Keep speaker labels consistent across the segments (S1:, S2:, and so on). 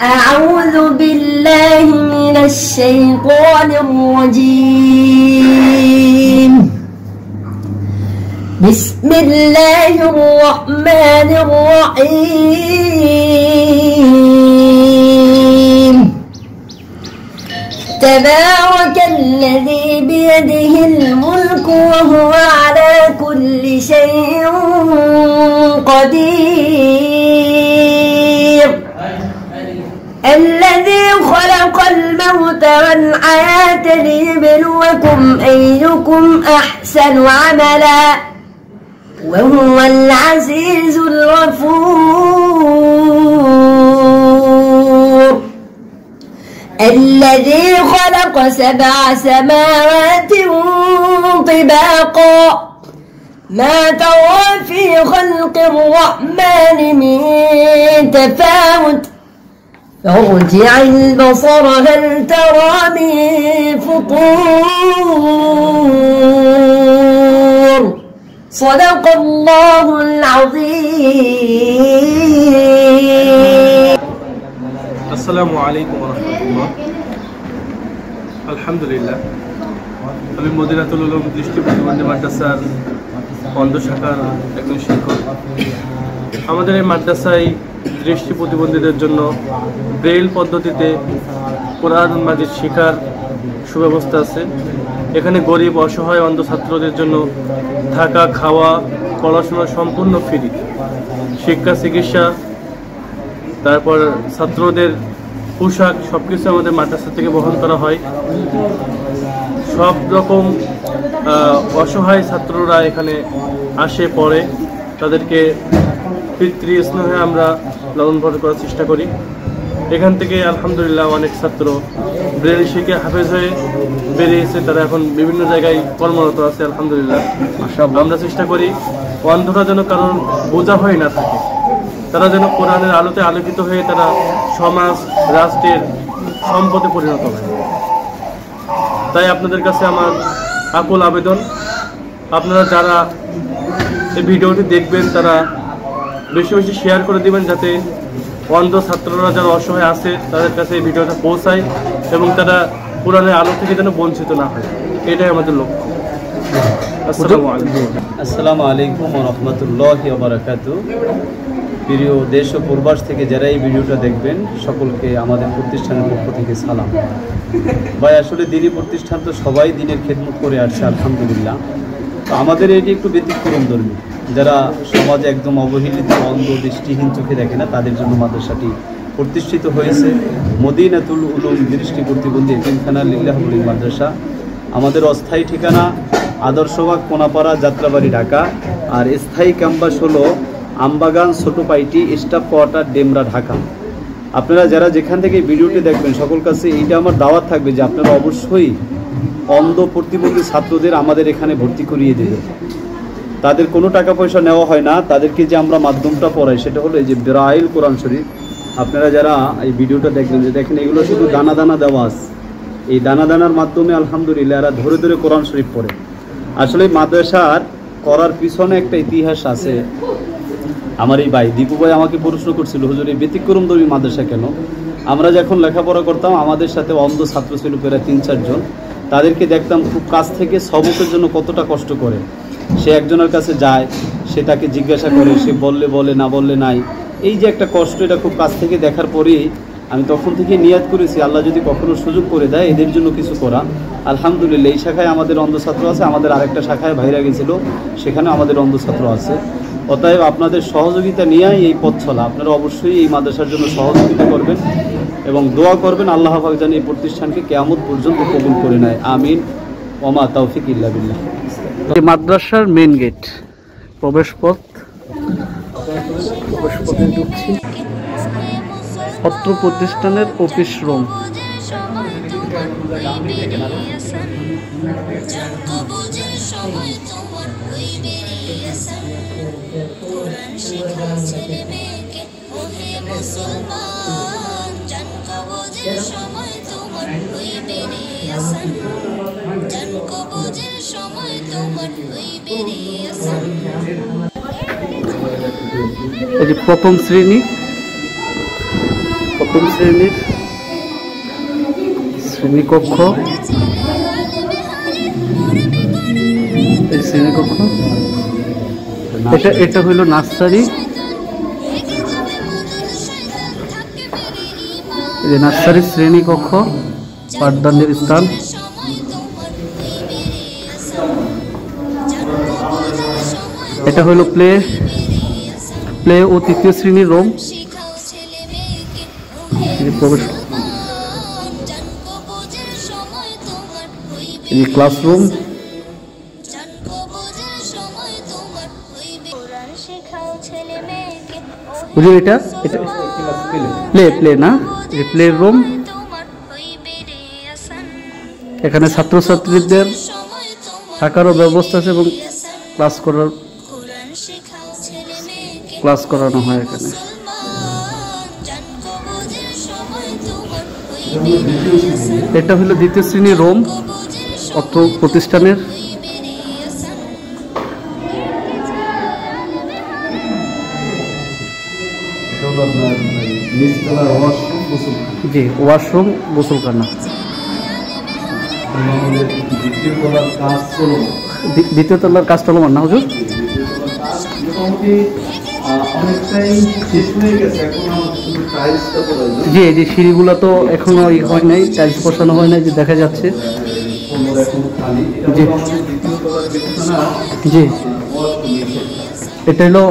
S1: أعوذ بالله من الشيطان الرجيم بسم الله الرحمن الرحيم تبارك الذي بيده الملك وهو على كل شيء قدير الذي خلق الموت والحياة ليبلوكم أيكم أحسن عملا وهو العزيز الغفور الذي خلق 7 سماوات طباقا ما ترى في خلق الرحمن من تفاوت فارجع البصر هل ترى من فطور صدق الله العظيم
S2: আসসালামু আলাইকুম ওয়া রাহমাতুল্লাহ। আলহামদুলিল্লাহ, আমি মদিনাতুল উলুম দৃষ্টি প্রতিবন্ধী মাদ্রাসার অন্ধ শাখার একজন শিক্ষক। আমাদের এই মাদ্রাসায় দৃষ্টি প্রতিবন্ধীদের জন্য ব্রেইল পদ্ধতিতে কোরআন মাজিদ শেখার সুব্যবস্থা আছে। এখানে গরিব অসহায় অন্ধ ছাত্রদের জন্য থাকা, খাওয়া, পড়াশোনা সম্পূর্ণ ফ্রি। শিক্ষা, চিকিৎসা, তারপর ছাত্রদের পোশাক সবকিছু আমাদের মাদ্রাসা থেকে বহন করা হয়। সব রকম অসহায় ছাত্ররা এখানে আসে, পড়ে। তাদেরকে পিতৃ স্নেহে আমরা লালন পালন করার চেষ্টা করি। এখান থেকে আলহামদুলিল্লাহ অনেক ছাত্র ব্রেল শিখে হাফেজ হয়ে বেরিয়েছে। তারা এখন বিভিন্ন জায়গায় কর্মরত আছে আলহামদুলিল্লাহ। আমরা চেষ্টা করি অন্ধরা যেন কারণ বোঝা হয়ে না থাকে, তারা যেন কোরআনের আলোতে আলোকিত হয়ে তারা সমাজ, রাষ্ট্রের সম্পদে পরিণত হয়। তাই আপনাদের কাছে আমার আকুল আবেদন, আপনারা যারা এই ভিডিওটি দেখবেন তারা বেশি বেশি শেয়ার করে দিবেন, যাতে অন্ধ ছাত্ররা যারা অসহায় আছে তাদের কাছে এই ভিডিওটা পৌঁছায় এবং তারা কোরআনের আলো থেকে যেন বঞ্চিত না হয়। এটাই আমাদের লক্ষ্য।
S3: আসসালামু আলাইকুম ওয়া রাহমাতুল্লাহি ওয়া বারাকাতুহু। প্রিয় দেশ ও প্রবাস থেকে যারা এই ভিডিওটা দেখবেন সকলকে আমাদের প্রতিষ্ঠানের পক্ষ থেকে সালাম। ভাই, আসলে দিনী প্রতিষ্ঠান তো সবাই দিনের খেদমত করে আসছে আলহামদুলিল্লাহ। তো আমাদের এটি একটু ব্যতিক্রম ধর্মী, যারা সমাজে একদম অবহেলিত, অন্ধ, দৃষ্টিহীন চোখে দেখে না, তাদের জন্য মাদ্রাসাটি প্রতিষ্ঠিত হয়েছে। মদিনাতুল উলুম দৃষ্টি প্রতিবন্ধী এতিমখানা লিল্লাহ মাদ্রাসা। আমাদের অস্থায়ী ঠিকানা আদর্শবাগ, কোনাপাড়া, যাত্রাবাড়ি, ঢাকা। আর স্থায়ী ক্যাম্পাস হলো আমবাগান, ছোটোপাইটি, স্টাফ কোয়ার্টার, ডেমরা, ঢাকা। আপনারা যারা যেখান থেকে ভিডিওটি দেখবেন সকল কাছে এইটা আমার দাওয়াত থাকবে যে আপনারা অবশ্যই অন্ধ প্রতিবন্ধী ছাত্রদের আমাদের এখানে ভর্তি করিয়ে দেবেন। তাদের কোনো টাকা পয়সা নেওয়া হয় না। তাদেরকে যে আমরা মাধ্যমটা পড়াই সেটা হলো এই যে ব্রাইল কোরআন শরীফ। আপনারা যারা এই ভিডিওটা দেখবেন, যে দেখেন এগুলো শুধু দানা দানা দেওয়া আছে। এই দানা দানার মাধ্যমে আলহামদুলিল্লাহ এরা ধরে ধরে কোরআন শরীফ পড়ে। আসলে মাদ্রাসার করার পিছনে একটা ইতিহাস আছে। আমার এই ভাই দীপু ভাই আমাকে প্রশ্ন করছিল, হুজুর এই ব্যতিক্রম ধর্মী মাদ্রাসা কেন? আমরা যখন লেখাপড়া করতাম আমাদের সাথে অন্ধ ছাত্র ছিল প্রায় 3-4 জন। তাদেরকে দেখতাম খুব কাছ থেকে সবকের জন্য কতটা কষ্ট করে। সে একজনের কাছে যায়, সে তাকে জিজ্ঞাসা করে, সে বললে বলে, না বললে নাই। এই যে একটা কষ্ট, এটা খুব কাছ থেকে দেখার পরেই আমি তখন থেকে নিয়াত করেছি আল্লাহ যদি কখনো সুযোগ করে দেয় এদের জন্য কিছু করা। আলহামদুলিল্লাহ এই শাখায় আমাদের অন্ধ ছাত্র আছে, আমাদের আরেকটা শাখায় ভাইরা গেছিল, সেখানে আমাদের অন্ধ ছাত্র আছে। অতএব আপনাদের সহযোগিতা নিয়েই এই পথ চলা। আপনারা অবশ্যই এই মাদ্রাসার জন্য সহযোগিতা করবেন এবং দোয়া করবেন আল্লাহ পাক যেন এই প্রতিষ্ঠানকে কিয়ামত পর্যন্ত কবুল করে নেয়। আমিন। ওমা তাওফিক ইল্লা বিল্লাহ।
S2: এই মাদ্রাসার মেন গেট, প্রবেশপথে ঢুকছি। অত্র প্রতিষ্ঠানের অফিস রুম। এই যে প্রথম শ্রেণী,
S3: প্রথম শ্রেণীর শ্রেণীকক্ষ, এই শ্রেণীকক্ষ। এটা হইল নার্সারি, এই নার্সারি শ্রেণীকক্ষ, পাঠদানের স্থান। এটা হইল প্লে ও তৃতীয় শ্রেণীর রুম, প্রবেশ ক্লাসরুম। এটা প্লে না, প্লে রুম। এখানে ছাত্রছাত্রীদের থাকারও ব্যবস্থা আছে এবং ক্লাস করানো হয় এখানে। এটা হলো দ্বিতীয় শ্রেণীর রুম অর্থ প্রতিষ্ঠানের। জি, ওয়াশরুম, গোসলখানা। দ্বিতীয় তলার কাজ চলমান না হুজুর? জি, এই যে সিঁড়িগুলো তো এখনো হয় নাই, টাইলস বসানো হয় নাই, যে দেখা যাচ্ছে। জি, এটা হলো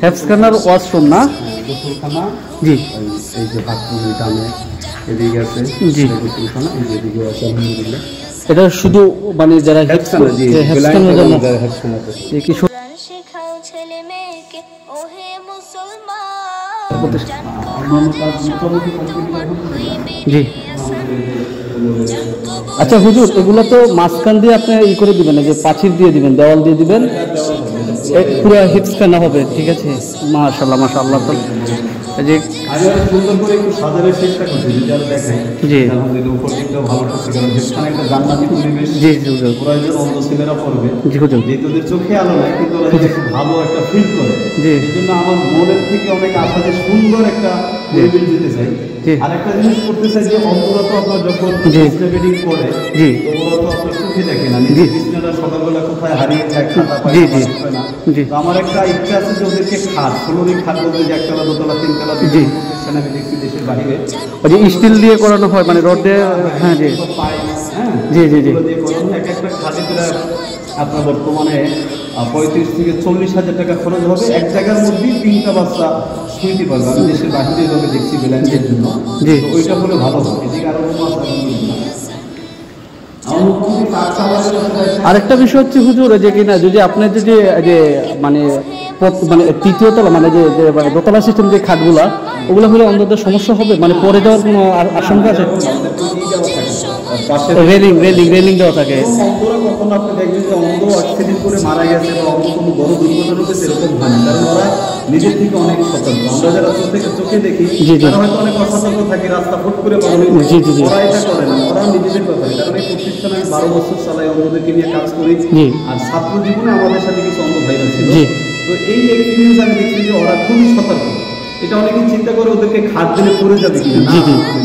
S3: হেফসখানার ওয়াশরুম না? জি, এই যে বাথরুমের ডানে এদিকে আছে। জি, এটা শুধু মানে যারা হেফসখানার জন্য কি শেখাও ছেলে মেয়েকে ওহে মুসলমান। জি, আচ্ছা হুজুর, এগুলো তো মাঝখান দিয়ে আপনি ই করে দিবেন, যে পাঁচিল দিয়ে দিবেন, দেওয়াল দিয়ে দিবেন, পুরো হিফজখানা হবে। ঠিক আছে, মাশাআল্লাহ মাশাআল্লাহ। তো যে সুন্দর করে একটু সাজানোর চেষ্টা করছি, যদি আমরা দেখাই। জি, আলহামদুলিল্লাহ, উপর দিকটাও ভালো করছে, কারণ হিফজখানা একটা জান্নাতি পরিবেশ। জি হুজুর, ওরা যে অন্ধ ছেলেরা পড়বে। জি হুজুর, যেহেতু ওদের চোখে আলো নাই, কিন্তু ওরা খুব ভালো একটা ফিল করে। জি, এই জন্য আমার মনের থেকে অনেক আশা যে সুন্দর একটা লেভেল দিতে চাই। আর একটা জিনিস করতে চাই যে অন্ধরা তো আপনার যখন স্টেডিং করে, জি, তো ওরা তো আপনার চোখে দেখে না, নিজের বিছানাটা সকালবেলা কোথায় হারিয়ে যায়, খাতা পায় না। তো আমার একটা ইচ্ছা আছে যে ওদেরকে খাট, ফ্লোরিং খাট বলতে যে একতলা, দোতলা, তিনতলা, জি, প্রতিষ্ঠান আমি দেখছি দেশের বাইরে, ওই যে স্টিল দিয়ে করানো হয়, মানে রড দিয়ে। হ্যাঁ, জি, জি জি জি, এক একটা খাটে প্রায় আপনার বর্তমানে 35 থেকে 40,000 টাকা খরচ হবে। এক জায়গার মধ্যেই 3টা বাচ্চা শুইতে পারবে। আমি দেশের বাহিরে এভাবে দেখছি বেলান্সের জন্য। জি, ওইটা বলে ভালো হবে। এদিকে আরো আরেকটা বিষয় হচ্ছে হুজুর, যে কিনা যদি আপনার যে মানে তৃতীয় তলা, মানে যে দোতলা সিস্টেম যে খাটগুলা, ওগুলো হলে অন্তত সমস্যা হবে, মানে পরে যাওয়ার কোনো আশঙ্কা আছে? রেলিং দেওয়া থাকে। কখনো আপনি দেখবেন যে অন্ধ অ্যাক্সিডেন্ট করে মারা গেছে বা অন্য কোনো বড় দুর্ঘটনা হচ্ছে, এরকম হয় না, কারণ ওরা নিজের থেকে অনেক সতর্ক। আমরা যারা চোখে দেখি, তারা হয়তো অনেক অসতর্ক থাকি, রাস্তা ফুট করে পারবে। ওরা এটা করে না, ওরা নিজেদের কথা। কারণ এই প্রতিষ্ঠানে আমি 12 বছর চালাই, অন্ধদেরকে নিয়ে কাজ করি। আর ছাত্র জীবনে আমাদের সাথে কিছু অন্ধ ভাইরা ছিল। তো এই এক্সপিরিয়েন্স আমি দেখছি যে ওরা খুবই সতর্ক। এটা অনেকেই চিন্তা করে ওদেরকে খাট দিলে পড়ে যাবে কিনা,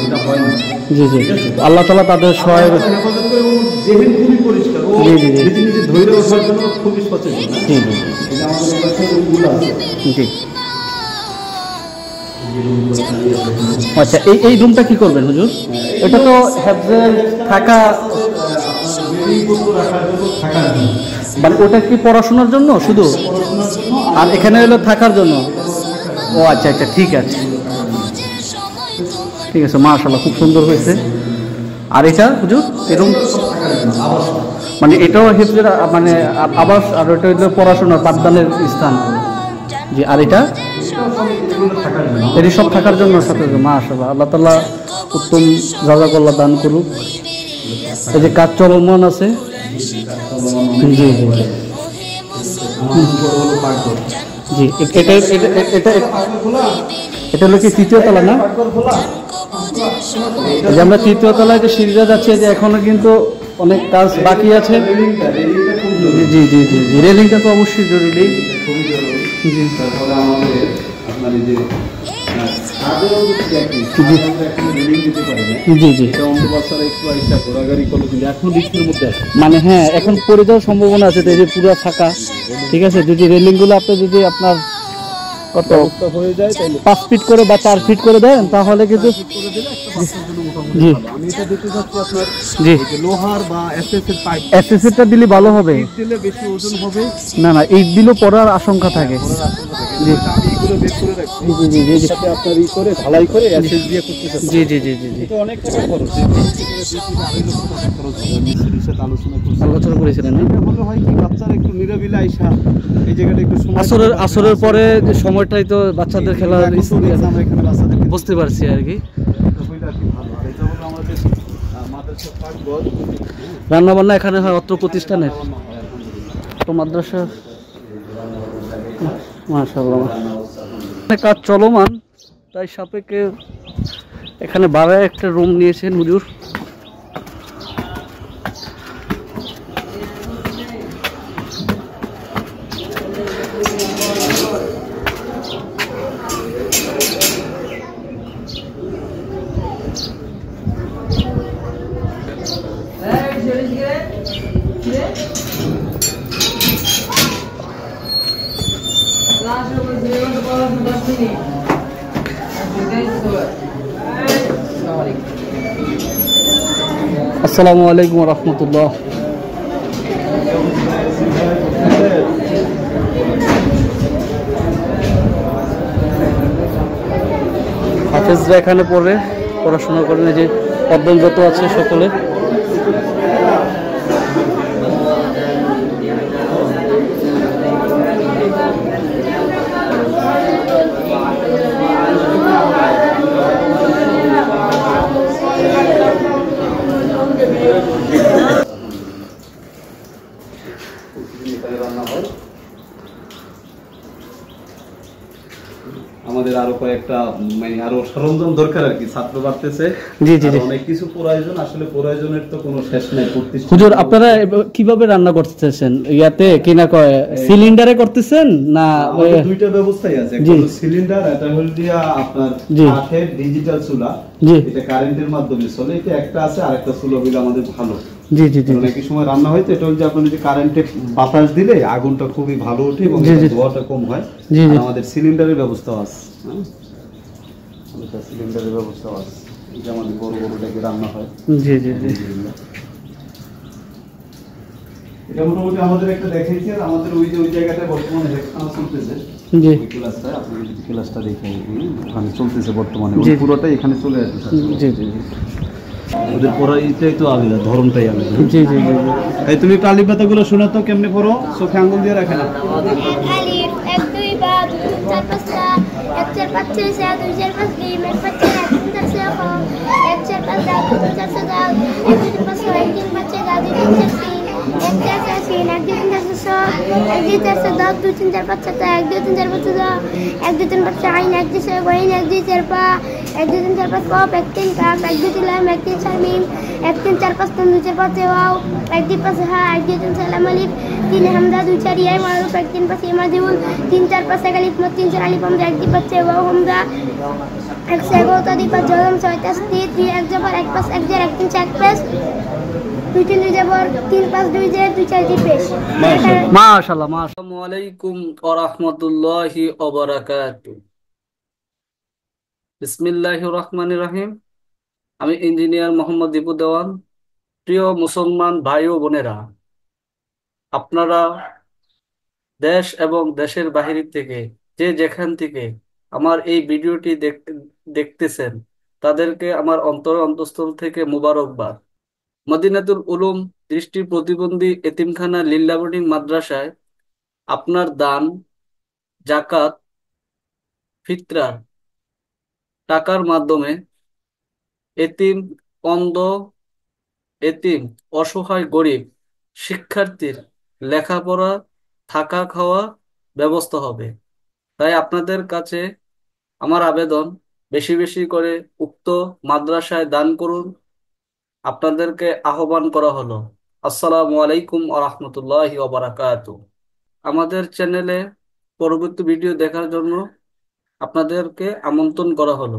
S3: এটা হয় না। জি জি, আল্লাহ তাআলা তাদের সহায়তা হেফাজত করে। জেহেন খুবই পরিষ্কার, ও নিজে নিজে ধৈর্য ওঠার জন্য খুবই সচেতন। জি জি, এটা আমাদের কাছে রুল আছে। জি, আচ্ছা, এই রুমটা কি করবেন হুজুর? এটা তো হেফজের থাকা, মানে ওটা কি পড়াশোনার জন্য শুধু, আর এখানে হলো থাকার জন্য? ও আচ্ছা আচ্ছা, ঠিক আছে ঠিক আছে, মাশাআল্লাহ, খুব সুন্দর হয়েছে। আর এটা হুজুর এরকম, মানে এটাও হিফজের মানে আবাস, আর এটা হলো পড়াশোনার পাঠদানের স্থান। জি, আর এটা এটি সব থাকার জন্য সাথে। মাশাআল্লাহ, আল্লাহ তাআলা উত্তম জাযাকাল্লাহ দান করুক। এই যে কাজ চলমান আছে। জি জি জি, এটা হলো কি তৃতীয় তলা না? যে আমরা তৃতীয় তলায় যে সিঁড়িটা যাচ্ছে, যে এখনো কিন্তু অনেক কাজ বাকি আছে। জি জি জি জি, রেলিংটা তো অবশ্যই জরুরি। জি, তারপরে আমাদের আপনার এই যে ছাদেও যদি দেখি,
S4: জি
S3: ছাদে আমরা এখনো রেলিং দিতে পারি না।
S4: জি জি।
S3: এটা অন্য বাচ্চারা একটু আইসা ঘোরাঘুরি করলো, কিন্তু এখন রিস্কের মধ্যে আছে।
S4: মানে হ্যাঁ, এখন পড়ে যাওয়ার সম্ভাবনা আছে, তো এই যে পুরো ফাঁকা। ঠিক আছে, যদি রেলিং গুলো আপনি যদি আপনার কত
S3: ব্যবস্থা হয়ে যায় তাহলে
S4: 5 ফিট করে বা 4 ফিট করে দেন তাহলে কিন্তু
S3: করে দিলে একটা বাচ্চার জন্য মোটামুটি
S4: জি
S3: ভালো। আমি এটা দিতে চাচ্ছি আপনার
S4: জি
S3: এই যে লোহার বা এসএস এর পাইপ
S4: এসএসএটা দিলে ভালো হবে।
S3: দিলে বেশি ওজন হবে,
S4: না না, ইট দিলেও পড়ার আশঙ্কা থাকে। জি
S3: আমি এগুলো বের করে রাখছি।
S4: জি জি জি জি
S3: সাথে আপনার ই করে ঢালাই করে এসএস দিয়ে করতে চাচ্ছি।
S4: জি জি জি জি জি।
S3: এটা অনেক টাকা খরচ, 2-2.5 লক্ষ টাকা খরচ হবে। মিস্ত্রির সাথে আলোচনা করছি।
S4: আলোচনা করেছিলেন না?
S3: এটা হলে হয় কি, বাচ্চারা একটু নিরাবিলা আইসা এই জায়গাটা একটু সময়
S4: আসরের পরে যে সময়টাই তো বাচ্চাদের খেলার
S3: আমরা এখানে বাচ্চাদেরকে
S4: বুঝতে পারছি আর কি।
S3: হইলে আর কি ভালো। আর এটা হলো আমাদের মাদ্রাসা পাকঘর।
S4: রান্না বান্না এখানে হয় অত্র প্রতিষ্ঠানের তো মাদ্রাসা। মাশাআল্লাহ, এখানে কাজ চলমান, তাই সাপেক্ষে এখানে ভাড়ায় একটা রুম নিয়েছেন হুজুর। আসসালামু আলাইকুম ওয়া রাহমাতুল্লাহ। হাফেজরা এখানে পড়ে পড়াশোনা করেন, এই যে অধ্যয়নরত আছে সকলে।
S3: আমাদের আরো কয়েকটা মানে আরো সরঞ্জাম দরকার আর কি, ছাত্র বাড়তেছে।
S4: জি জি জি।
S3: অনেক কিছু প্রয়োজন, আসলে প্রয়োজনের তো কোনো শেষ নাই।
S4: হুজুর, আপনারা কিভাবে রান্না করতেছেন? ইয়াতে কি না কয় সিলিন্ডারে করতেছেন না?
S3: আমাদের দুইটা ব্যবস্থাই আছে, একটা হলো সিলিন্ডার, এটা হলো দিয়া আপনার কাঠের ডিজিটাল চুলা,
S4: জি
S3: এটা কারেন্টের মাধ্যমে চলে। এটা একটা আছে, আরেকটা চুলা হইলে আমাদের ভালো।
S4: জি জি জি।
S3: অনেক সময় রান্না হয় তো, এটা হচ্ছে আপনার যে কারেন্টে বাতাস দিলে আগুনটা খুবই ভালো ওঠে এবং ধোঁয়াটা কম হয়। আর আমাদের সিলিন্ডারের ব্যবস্থাও আছে, হ্যাঁ আমাদের সিলিন্ডারের ব্যবস্থাও আছে, এটা আমাদের বড় বড় ডেকে রান্না হয়।
S4: জি জি জি।
S3: এটা মোটামুটি আমাদের একটা দেখাইছি। আর আমাদের ওই যে ওই জায়গাটায় বর্তমানে লেখানো চলতেছে,
S4: জি
S3: ওই ক্লাসটা আপনি যদি ক্লাসটা দেখেন ওখানে চলতেছে বর্তমানে, ওই পুরোটাই এখানে চলে আসছে।
S4: জি জি জি।
S3: ওদের পড়াইটাই তো আলাদা, ধরনটাই আলাদা।
S4: জি জি জি।
S3: এই তুমি একটু আলিফ বাতাগুলো শোনা তো কেমনে পড়ো, চোখে আঙ্গুল দিয়ে রাখে না।
S5: আলিফ 1 2 বা 2 3 4 5 6 1 4 5 6 7 2 4 5 ডিম 1 5 4 1 3 4 6 1 4 5 দাও 2 3 4 6 দাও 1 2 3 5 6 1 3 5 6 দাও 2 3 4 3 1 4 4 3 1 2 3 4 6 1 2 4 6 দাও 2 3 4 5 7 1 2 3 4 5 দাও 1 2 3 5 6 1 1 2 6 1 1 2 4 5 1 2 3 4 5 কপ 1 3 কাপ 1 2 3 লাম 1 3 4 মিম 1 3 4 5 3 2 4 5 ওয়াও 1 2 5 হা 1 2 3 সালাম আলিফ 3 হামদা 2 4 ইয়া মারুফ 1 3 5 ইমাদিউল 3 4 5 আলিফ 3 4 আলিফ হামদা 1 2 5 ওয়াও হামদা 1 সেগো তো দি 5 জলম 6 তাস 3 1 জবর 1 5 1 jar 1 3 4 পেশ 2 3 2 জবর 3 5 2 jar 2 4 দি পেশ।
S4: মাশাআল্লাহ মাশাআল্লাহ। আসসালামু আলাইকুম ওয়া রাহমাতুল্লাহি ওয়া বারাকাতুহু। বিসমিল্লাহির রহমানির রহিম। আমি ইঞ্জিনিয়ার মোহাম্মদ দীপু দেওয়ান। প্রিয় মুসলমান ভাই ও বোনেরা, আপনারা দেশ এবং দেশের বাহির থেকে যে যেখান থেকে আমার এই ভিডিওটি দেখতেছেন, তাদেরকে আমার অন্তঃস্থল থেকে মুবারকবাদ। মদিনাতুল উলুম দৃষ্টি প্রতিবন্ধী এতিমখানা লিল্লা বোর্ডিং মাদ্রাসায় আপনার দান, জাকাত, ফিতরার টাকার মাধ্যমে এতিম, অন্ধ, এতিম, অসহায় গরিব শিক্ষার্থীর লেখাপড়া, থাকা খাওয়া ব্যবস্থা হবে। তাই আপনাদের কাছে আমার আবেদন, বেশি বেশি করে উক্ত মাদ্রাসায় দান করুন। আপনাদেরকে আহ্বান করা হলো। আসসালামু আলাইকুম ওয়া রাহমাতুল্লাহি ওয়া বারাকাতুহু। আমাদের চ্যানেলে পরবর্তী ভিডিও দেখার জন্য আপনাদেরকে আমন্ত্রণ করা হলো।